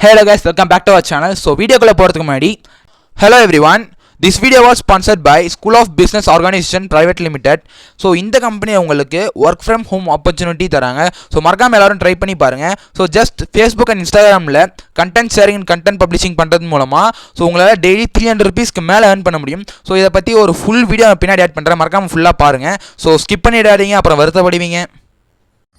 Hello guys, welcome back to our channel. So video குள்ள போறதுக்கு முன்னாடி hello everyone. This video was sponsored by School of Business Organization Private Limited. So இந்த company உங்களுக்கு work from home opportunity தராங்க. So மறக்காம எல்லாரும் try பண்ணி பாருங்க. So just Facebook and Instagramல content sharing and content publishing பண்றது மூலமா so உங்களால டெய்லி 300 ரூபீஸ்க்கு மேல earn பண்ண முடியும். So இத பத்தி ஒரு full வீடியோ பின்னாடி ஆட் பண்றேன். மறக்காம ஃபுல்லா பாருங்க. So skip பண்ணிடாதீங்க, அப்புறம் வருத்தப்படுவீங்க.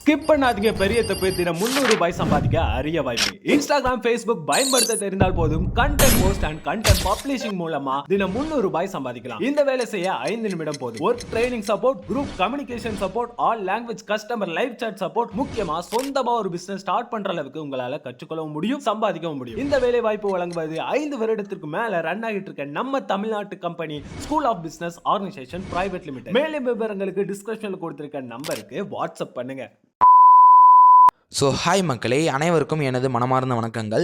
ஸ்கிப் பண்ணாதீங்க. பெரிய தப்பு. தினம் 300 ரூபாய் சம்பாதிக்க அரிய வாய்ப்பு. இன்ஸ்டாகிராம், ஃபேஸ்புக் பயன்படுத்த தெரிந்தால் போதும் content post and content publishing மூலமா தினம் 300 ரூபாய் சம்பாதிக்கலாம். இந்த வேலை செய்ய 5 நிமிடம் போதும். Work training support, group communication support, all language customer live chat support, முக்கியமா சொந்தமா ஒரு பிசினஸ் ஸ்டார்ட் பண்ற அளவுக்கு உங்களால கற்றுக்கொள்ளவும் முடியும், சம்பாதிக்கவும் முடியும். இந்த வேலை வாய்ப்பு வழங்குவது 5 வருடத்திற்கு மேல ரன் ஆகிட்டு இருக்க நம்ம தமிழ்நாட்டு company school of business organisation private limited. மேலும் விவரங்களுக்கு டிஸ்கிரிப்ஷன்ல கொடுத்திருக்க நம்பருக்கு வாட்ஸ்அப் பண்ணுங்க. ஸோ ஹாய் மக்களே, அனைவருக்கும் எனது மனமார்ந்த வணக்கங்கள்.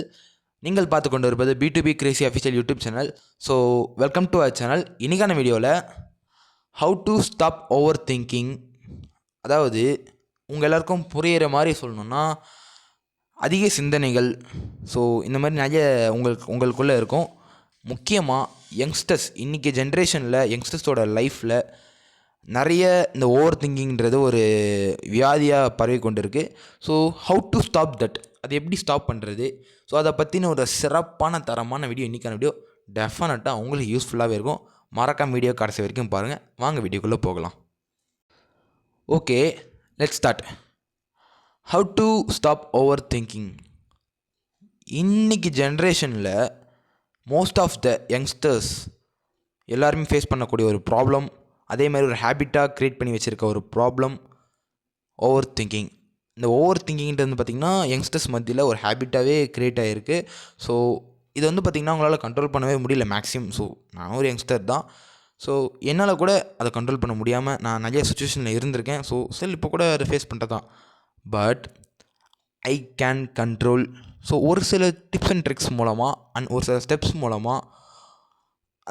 நீங்கள் பார்த்து கொண்டு இருப்பது B2B crazy official YouTube channel. So welcome to our channel. இன்றைக்கான வீடியோவில் how to stop over thinking, அதாவது உங்கள் எல்லாருக்கும் புரிகிற மாதிரி சொல்லணுன்னா அதிக சிந்தனைகள், ஸோ இந்த மாதிரி நிறைய உங்களுக்குள்ளே இருக்கும். முக்கியமாக யங்ஸ்டர்ஸ், இன்றைக்கி ஜென்ரேஷனில் யங்ஸ்டர்ஸோட லைஃப்பில் நிறைய இந்த ஓவர் திங்கிங்கிறது ஒரு வியாதியாக பரவி கொண்டு இருக்குது. So how to stop that, அது எப்படி ஸ்டாப் பண்ணுறது, ஸோ அதை பற்றின ஒரு சிறப்பான தரமான வீடியோ இன்றைக்கான வீடியோ டெஃபினட்டாக உங்களுக்கு யூஸ்ஃபுல்லாகவே இருக்கும். மறக்காம வீடியோ கடைசி வரைக்கும் பாருங்கள். வாங்க வீடியோக்குள்ளே போகலாம். Okay, let's start. How to stop over thinking. இன்றைக்கி ஜென்ரேஷனில் மோஸ்ட் ஆஃப் த யங்ஸ்டர்ஸ் எல்லாருமே ஃபேஸ் பண்ணக்கூடிய ஒரு ப்ராப்ளம், அதே மாதிரி ஒரு ஹேபிட்டாக க்ரியேட் பண்ணி வச்சுருக்க ஒரு ப்ராப்ளம் ஓவர் திங்கிங். இந்த ஓவர் திங்கிங்கிறது வந்து பார்த்திங்கன்னா யங்ஸ்டர்ஸ் மத்தியில் ஒரு ஹேபிட்டாகவே க்ரியேட் ஆகிருக்கு. ஸோ இது வந்து பார்த்திங்கன்னா அவங்களால கண்ட்ரோல் பண்ணவே முடியல மேக்ஸிமம். ஸோ நான் ஒரு யங்ஸ்டர் தான். ஸோ என்னால் கூட அதை கண்ட்ரோல் பண்ண முடியாமல் நான் நிறைய சுச்சுவேஷனில் இருந்திருக்கேன். ஸோ ஸ்டில் இப்போ கூட அதை ஃபேஸ் பண்ணுறது தான். But I can control. So ஒரு சில டிப்ஸ் அண்ட் ட்ரிக்ஸ் மூலமாக அண்ட் ஒரு சில ஸ்டெப்ஸ் மூலமாக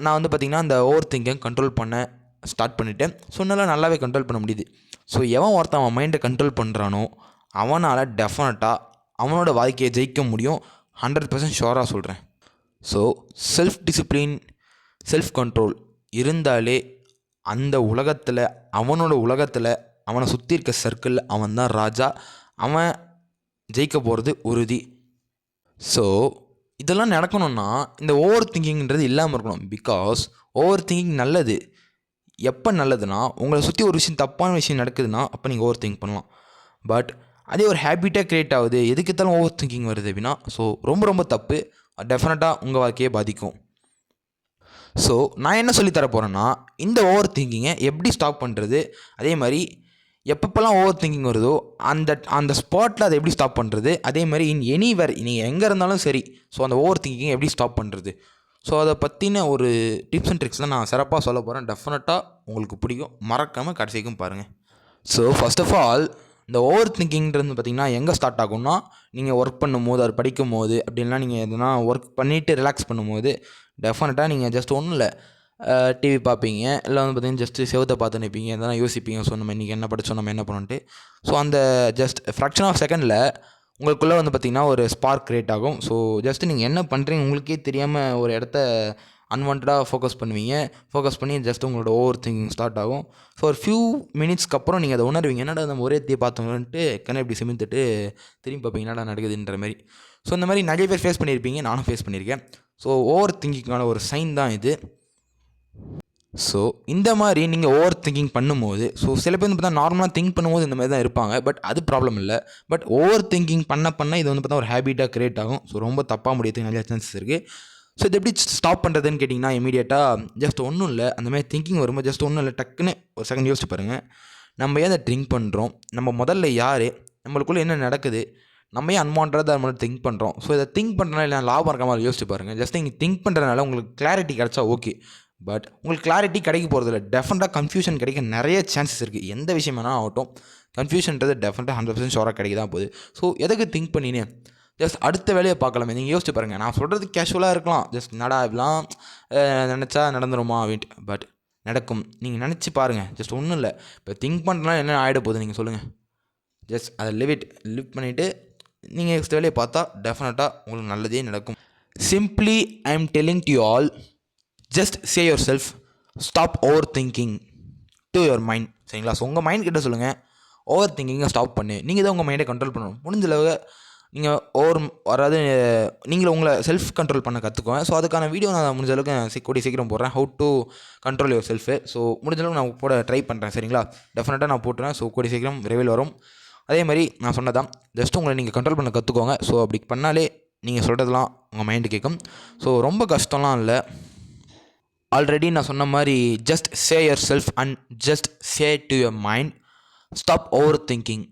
நான் வந்து பார்த்திங்கன்னா அந்த ஓவர் திங்கிங் கண்ட்ரோல் பண்ண ஸ்டார்ட் பண்ணிவிட்டேன். ஸோ என்னால் நல்லாவே கண்ட்ரோல் பண்ண முடியுது. ஸோ எவன் ஒருத்தன் அவன் மைண்டை கண்ட்ரோல் பண்ணுறானோ அவனால் டெஃபினட்டாக அவனோட வாழ்க்கையை ஜெயிக்க முடியும். 100% ஷுவராக சொல்கிறேன். So self discipline, self control இருந்தாலே அந்த உலகத்தில், அவனோட உலகத்தில், அவனை சுற்றி இருக்க சர்க்கிளில் அவன் தான் ராஜா. அவன் ஜெயிக்க போகிறது உறுதி. ஸோ இதெல்லாம் நடக்கணும்னா இந்த ஓவர் திங்கிங்கிறது இல்லாமல் இருக்கணும். பிகாஸ் ஓவர் திங்கிங் நல்லது. எப்போ நல்லதுன்னா, உங்களை சுற்றி ஒரு விஷயம் தப்பான விஷயம் நடக்குதுன்னா அப்போ நீங்கள் ஓவர் திங்க் பண்ணலாம். பட் அதே ஒரு ஹேபிட்டாக க்ரியேட் ஆகுது, எதுக்குத்தாலும் ஓவர் திங்கிங் வருது அப்படின்னா, ஸோ ரொம்ப ரொம்ப தப்பு. டெஃபினட்டாக உங்கள் வாழ்க்கையை பாதிக்கும். ஸோ நான் என்ன சொல்லித்தர போகிறேன்னா, இந்த ஓவர் திங்கிங்கை எப்படி ஸ்டாப் பண்ணுறது, அதே மாதிரி எப்பப்பெல்லாம் ஓவர் திங்கிங் வருதோ அந்த ஸ்பாட்டில் அதை எப்படி ஸ்டாப் பண்ணுறது, அதே மாதிரி எனிவேர் நீங்கள் எங்கே இருந்தாலும் சரி, ஸோ அந்த ஓவர் திங்கிங்கை எப்படி ஸ்டாப் பண்ணுறது, ஸோ அதை பற்றின ஒரு டிப்ஸ் அண்ட் ட்ரிக்ஸ் தான் நான் சிறப்பாக சொல்ல போகிறேன். டெஃபினட்டாக உங்களுக்கு பிடிக்கும். மறக்காமல் கடைசிக்கும் பாருங்கள். ஸோ ஃபர்ஸ்ட் ஆஃப் ஆல், இந்த ஓவர் திங்கிங்கிறது பார்த்திங்கன்னா எங்கே ஸ்டார்ட் ஆகும்னா, நீங்கள் ஒர்க் பண்ணும்போது, அது படிக்கும் போது, அப்படின்னா நீங்கள் எதுனா ஒர்க் பண்ணிவிட்டு ரிலாக்ஸ் பண்ணும்போது டெஃபினட்டாக நீங்கள் ஜஸ்ட் ஒன்றும் இல்லை டிவி பார்ப்பீங்க, இல்லை வந்து பார்த்திங்கன்னா ஜஸ்ட்டு செவத்தை பார்த்து நிற்பீங்க, எதனா யோசிப்பீங்க. ஸோ நம்ம இன்றைக்கி என்ன படித்தோம், நம்ம என்ன பண்ணோன்ட்டு. ஸோ அந்த ஜஸ்ட் ஃப்ராக்ஷன் ஆஃப் செகண்டில் உங்களுக்குள்ளே வந்து பார்த்திங்கன்னா ஒரு ஸ்பார்க் க்ரியேட் ஆகும். ஸோ ஜஸ்ட்டு நீங்கள் என்ன பண்ணுறீங்க உங்களுக்கே தெரியாமல் ஒரு இடத்த அன்வான்டாக ஃபோக்கஸ் பண்ணுவீங்க. ஃபோக்கஸ் பண்ணி ஜஸ்ட் உங்களோட ஓவர் திங்கிங் ஸ்டார்ட் ஆகும். ஸோ ஒரு ஃபியூ மினிட்ஸ்க்கு அப்புறம் நீங்கள் அதை உணர்வீங்க. என்னடா நம்ம ஒரே தீ பார்த்தோம்ட்டு கண்ணை இப்படி சிமிந்துட்டு திரும்பி பார்ப்பீங்க, என்னடா நடக்குதுன்ற மாதிரி. ஸோ இந்த மாதிரி நிறைய பேர் ஃபேஸ் பண்ணியிருப்பீங்க, நானும் ஃபேஸ் பண்ணியிருக்கேன். ஸோ ஓவர் திங்கிங்கான ஒரு சைன் தான் இது. ஸோ இந்த மாதிரி நீங்கள் ஓவர் திங்கிங் பண்ணும்போது, ஸோ சில பேர் வந்து பார்த்தா நார்மலாக திங்க் பண்ணும்போது இந்த மாதிரி தான் இருப்பாங்க. பட் அது ப்ராப்ளம் இல்லை. பட் ஓவர் திங்கிங் பண்ண இது வந்து பார்த்தா ஒரு ஹேபிட்டாக க்ரியேட் ஆகும். ஸோ ரொம்ப தப்பாக முடியறதுக்கு நிறைய சான்சஸ் இருக்குது. ஸோ இது எப்படி ஸ்டாப் பண்ணுறதுன்னு கேட்டிங்கன்னா, இமீடியட்டாக ஜஸ்ட் ஒன்றும் இல்லை, அந்த மாதிரி திங்கிங் வரும்போது ஜஸ்ட் ஒன்றும் இல்லை, டக்குன்னு ஒரு செகண்ட் யோசிச்சு பாருங்கள். நம்ம ஏன் அதை ட்ரிங்க் பண்ணுறோம், நம்ம முதல்ல யார், நம்மளுக்குள்ளே என்ன நடக்குது, நம்ம ஏன் அன்வான்டாக நம்ம திங்க் பண்ணுறோம். ஸோ இதை திங்க் பண்ணுறதுனால இல்லை லாபம் இருக்க மாதிரி யோசிச்சு பாருங்கள். ஜஸ்ட் நீங்கள் திங்க் பண்ணுறதுனால உங்களுக்கு கிளாரிட்டி கிடச்சா ஓகே. பட் உங்களுக்கு கிளாரிட்டி கிடைக்க போகிறதில்ல. டெஃபினட்டாக கன்ஃபியூஷன் கிடைக்க நிறைய சான்சஸ் இருக்குது. எந்த விஷயம் வேணால் ஆகட்டும், கன்ஃபியூஷன்றது டெஃபினட்டாக 100% ஷோராக கிடைக்க தான் போகுது. ஸோ எதுக்கு திங்க் பண்ணினேன், ஜஸ்ட் அடுத்த வேலையை பார்க்கலாமே. நீங்கள் யோசிச்சு பாருங்கள். நான் சொல்கிறது கேஷுவலாக இருக்கலாம், ஜஸ்ட் இப்படிலாம் நினச்சா நடந்துருமா அப்படின்ட்டு. பட் நடக்கும். நீங்கள் நினச்சி பாருங்கள். ஜஸ்ட் ஒன்றும் இல்லை. இப்போ திங்க் பண்ணுறதுனால என்ன ஆகிட போகுது நீங்கள் சொல்லுங்கள். ஜஸ்ட் அதை லிவ் பண்ணிவிட்டு நீங்கள் நெக்ஸ்ட் வேலையை பார்த்தா டெஃபினட்டாக உங்களுக்கு நல்லதே நடக்கும். Simply I am telling to you all, just say your self, stop over thinking to your mind. சரிங்களா? ஸோ உங்கள் மைண்ட் கிட்ட சொல்லுங்கள், ஓவர் திங்கிங்கை ஸ்டாப் பண்ணு. நீங்கள் தான் உங்கள் மைண்டை கண்ட்ரோல் பண்ணணும். முடிஞ்சளவு நீங்கள் அதாவது நீங்களே உங்களை செல்ஃப் கண்ட்ரோல் பண்ண கற்றுக்கோங்க. ஸோ அதுக்கான வீடியோ நான் முடிஞ்ச அளவுக்கு கூடிய சீக்கிரம் போடுறேன், how to control your shelf. So முடிஞ்ச அளவுக்கு நான் போட ட்ரை பண்ணுறேன். சரிங்களா? டெஃபினட்டாக நான் போட்டுறேன். ஸோ கூடிய சீக்கிரம் விரைவில் வரும். அதே மாதிரி நான் சொன்னதான், ஜஸ்ட் உங்களை நீங்கள் கண்ட்ரோல் பண்ண கற்றுக்கோங்க. ஸோ அப்படி பண்ணாலே நீங்கள் சொல்கிறதுலாம் உங்கள் மைண்டு கேட்கும். ஸோ ரொம்ப கஷ்டம்லாம் இல்லை. ஆல்ரெடி நான் சொன்ன மாதிரி just say your self and just say to your mind, stop over thinking.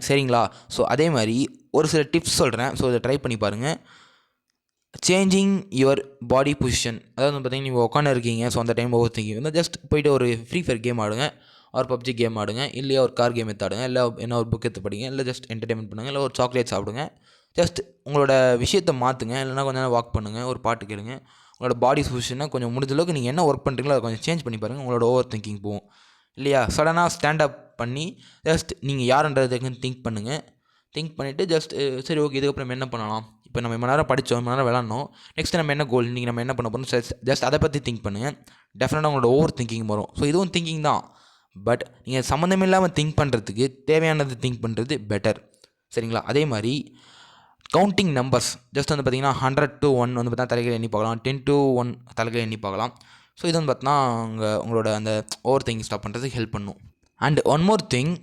சரிங்களா? ஸோ அதே மாதிரி ஒரு சில டிப்ஸ் சொல்கிறேன். ஸோ இதை ட்ரை பண்ணி பாருங்கள். Changing your body position. அதாவது பார்த்தீங்கன்னா நீங்கள் உட்காந்து இருக்கீங்க, ஸோ அந்த டைம் ஓவர் திங்கிங் வந்து ஜஸ்ட் போய்ட்டு ஒரு ஃப்ரீ ஃபயர் கேம் ஆடுங்க, ஒரு பப்ஜி கேம் ஆடுங்க, இல்லையா ஒரு கார் கேம் எடுத்து ஆடுங்க, இல்லை என்ன ஒரு புக் எடுத்து படிங்க, இல்லை ஜஸ்ட் என்டர்டைன்மெண்ட் பண்ணுங்கள், இல்லை ஒரு சாக்லேட் சாப்பிடுங்க. ஜஸ்ட் உங்களோட விஷயத்தை மாற்றுங்க. இல்லைனா கொஞ்சம் நேரம் வாக் பண்ணுங்கள், ஒரு பாட்டு கேளுங்க. உங்களோட பாடி பொசிஷனை கொஞ்சம் முடிஞ்ச அளவுக்கு நீங்கள் என்ன ஒர்க் பண்ணுறீங்களோ அதை கொஞ்சம் சேஞ்ச் பண்ணி பாருங்கள். உங்களோட ஓவர் திங்கிங் போகும். இல்லையா? சடனாக ஸ்டாண்டப் பண்ணி ஜஸ்ட் நீங்கள் யாருன்றதுக்குன்னு திங்க் பண்ணுங்கள். திங்க் பண்ணிவிட்டு ஜஸ்ட் சரி ஓகே, இதுக்கப்புறம் என்ன பண்ணலாம், இப்போ நம்ம இவ்வளோ நேரம் படித்தோம், இவ்வளோ நேரம் விளாட்னோம், நெக்ஸ்ட் நம்ம என்ன கோல், இன்றைக்கி நம்ம என்ன பண்ண போகிறோம், ஜஸ்ட் அதை பற்றி திங்க் பண்ணுங்கள். டெஃபினட்டாக உங்களோட ஓவர் திங்கிங் வரும். ஸோ இதுவும் திங்கிங் தான், பட் நீங்கள் சம்மந்தம் இல்லாமல் திங்க் பண்ணுறதுக்கு தேவையானது திங்க் பண்ணுறது பெட்டர். சரிங்களா? அதே மாதிரி கவுண்டிங் நம்பர்ஸ், ஜஸ்ட் வந்து பார்த்திங்கன்னா 100 to 1 வந்து பார்த்தா தலைகளை எண்ணி பார்க்கலாம், 10 to 1 தலைகளை எண்ணி பார்க்கலாம். ஸோ இது வந்து பார்த்தீங்கன்னா உங்களோட அந்த ஓவர் திங்கிங் ஸ்டாப் பண்ணுறதுக்கு ஹெல்ப் பண்ணும். And one more thing,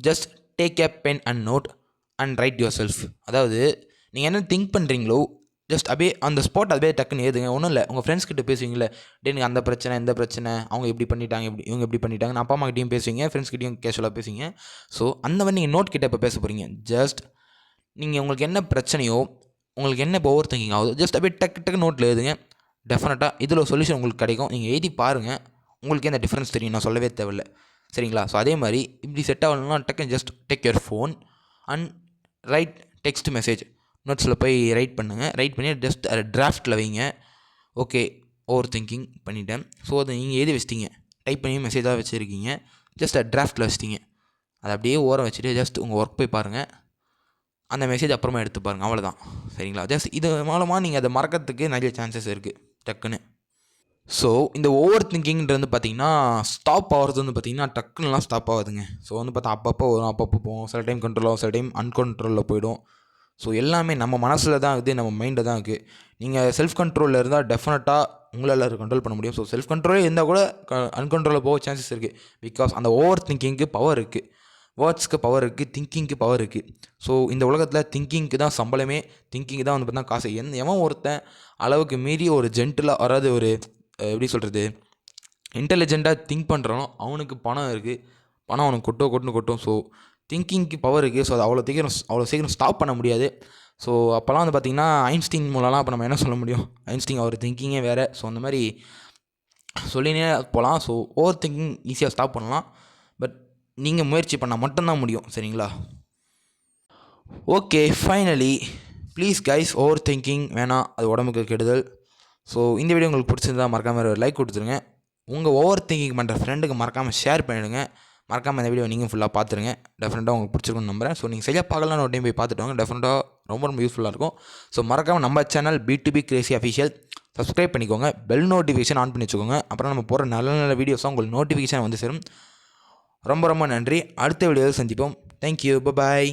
just take a pen and note and write yourself. அதாவது நீங்கள் என்ன திங்க் பண்ணுறீங்களோ ஜஸ்ட் அப்படியே அந்த ஸ்பாட் அப்படியே டக்குன்னு ஏதுங்க. ஒன்றும் இல்லை, உங்கள் ஃப்ரெண்ட்ஸ் கிட்ட பேசுவீங்களே, டே எனக்கு அந்த பிரச்சனை இந்த பிரச்சனை, அவங்க இப்படி பண்ணிட்டாங்க, இவங்க இப்படி பண்ணிட்டாங்க, நான் அப்பா அம்மா கிட்டையும் பேசுவீங்க, ஃப்ரெண்ட்ஸ் கிட்டையும் கேஷுவலாக பேசுவீங்க. ஸோ அந்த மாதிரி நீங்கள் நோட் கிட்ட இப்போ பேச போகிறீங்க. ஜஸ்ட் நீங்கள் உங்களுக்கு என்ன பிரச்சனையோ, உங்களுக்கு என்ன இப்போ ஓவர் திங்கிங் ஆகுது, ஜஸ்ட் அப்படியே டக்கு நோட்டில் எழுதுங்க. டெஃபினட்டாக இதில் ஒரு சொல்யூஷன் உங்களுக்கு கிடைக்கும். நீங்கள் எழுதி பாருங்கள், உங்களுக்கு எந்த டிஃப்ரென்ஸ் தெரியும், நான் சொல்லவே தேவையில்லை. சரிங்களா? ஸோ அதே மாதிரி இப்படி செட் ஆகணும்னா டக்குன்னு just take your phone and write text message, நோட்ஸில் போய் ரைட் பண்ணுங்கள். ரைட் பண்ணி ஜஸ்ட் அதை டிராஃப்ட்டில் வைங்க. ஓகே, ஓவர் திங்கிங் பண்ணிட்டேன். ஸோ அதை நீங்கள் எழுதி வச்சிட்டிங்க, டைப் பண்ணி மெசேஜாக வச்சுருக்கீங்க, ஜஸ்ட் அதை டிராஃப்ட்டில் வச்சிட்டிங்க. அதை அப்படியே ஓரம் வச்சுட்டு ஜஸ்ட் உங்கள் ஒர்க் போய் பாருங்கள். அந்த மெசேஜ் அப்புறமா எடுத்து பாருங்கள், அவ்வளோதான். சரிங்களா? ஜஸ்ட் இது மூலமாக நீங்கள் அதை மறக்கிறதுக்கு நிறைய சான்சஸ் இருக்குது டக்குன்னு. ஸோ இந்த ஓவர் திங்கிங்கிறது வந்து பார்த்திங்கன்னா ஸ்டாப் ஆகிறது வந்து பார்த்திங்கன்னா டக்குன்னுலாம் ஸ்டாப் ஆகுதுங்க. ஸோ வந்து பார்த்தா அப்பப்போ வரும், அப்பப்போ போகும். சில டைம் கண்ட்ரோல் ஆகும், சில டைம் அன்கண்ட்ரோலில் போயிடும். ஸோ எல்லாமே நம்ம மனசில் தான் இருக்குது, நம்ம மைண்டில் தான் இருக்குது. நீங்கள் செல்ஃப் கண்ட்ரோலில் இருந்தால் டெஃபினட்டாக உங்களால் கண்ட்ரோல் பண்ண முடியும். ஸோ செல்ஃப் கண்ட்ரோலே இருந்தால் கூட அன்கண்ட்ரோலில் போக சான்சஸ் இருக்குது. பிகாஸ் அந்த ஓவர் திங்கிங்க்கு பவர் இருக்குது, வேர்ட்ஸ்க்கு பவர் இருக்குது, திங்கிங்க்கு பவர் இருக்குது. ஸோ இந்த உலகத்தில் திங்கிங்க்கு தான் சம்பளமே, திங்கிங்க்கு தான் வந்து பார்த்தா காசு. எவன் ஒருத்தன் அளவுக்கு மீறி ஒரு ஜென்டிலாக வராது, ஒரு எப்படி சொல்கிறது, இன்டெலிஜெண்ட்டாக திங்க் பண்ணுறானோ அவனுக்கு பணம் இருக்குது, பணம் அவனுக்கு கொட்டும். ஸோ திங்கிங்க்கு பவர் இருக்குது. ஸோ அது அவ்வளோ சீக்கிரம் ஸ்டாப் பண்ண முடியாது. ஸோ அப்போல்லாம் வந்து பார்த்திங்கன்னா ஐன்ஸ்டீன் மூலம்லாம் அப்போ நம்ம என்ன சொல்ல முடியும், ஐன்ஸ்டீன் அவர் திங்கிங்கே வேறு. ஸோ அந்த மாதிரி சொல்லினே போகலாம். ஸோ ஓவர் திங்கிங் ஈஸியாக ஸ்டாப் பண்ணலாம், பட் நீங்கள் முயற்சி பண்ணால் மட்டும்தான் முடியும். சரிங்களா? Okay, finally please guys, over thinking வேணாம், அது உடம்புக்கு கெடுதல். ஸோ இந்த வீடியோ உங்களுக்கு பிடிச்சிருந்தா மறக்காமல் ஒரு லைக் கொடுத்துருங்க. உங்கள் ஓவர் திங்கிங் பண்ணுற ஃப்ரெண்டுக்கு மறக்காமல் ஷேர் பண்ணிவிடுங்க. மறக்காமல் இந்த வீடியோ நீங்கள் ஃபுல்லாக பார்த்துருங்க. டெஃபினட்டாக உங்களுக்கு பிடிச்சிருக்குன்னு நம்புறேன். ஸோ நீங்கள் சரியாக பார்க்கலாம், ஒரு டைம் போய் பார்த்துட்டு வாங்க. டெஃபினட்டாக ரொம்ப யூஸ்ஃபுல்லாக இருக்கும். ஸோ மறக்காமல் நம்ம channel B2B Crazy Official subscribe பண்ணிக்கோங்க, பெல் நோட்டிஃபிகேஷன் ஆன் பண்ணி வச்சுக்கோங்க. அப்புறம் நம்ம போகிற நல்ல வீடியோஸாக உங்களுக்கு நோட்டிஃபிகேஷன் வந்து சேரும். ரொம்ப நன்றி. அடுத்த வீடியோவில் சந்திப்போம். தேங்க்யூ, பாய்.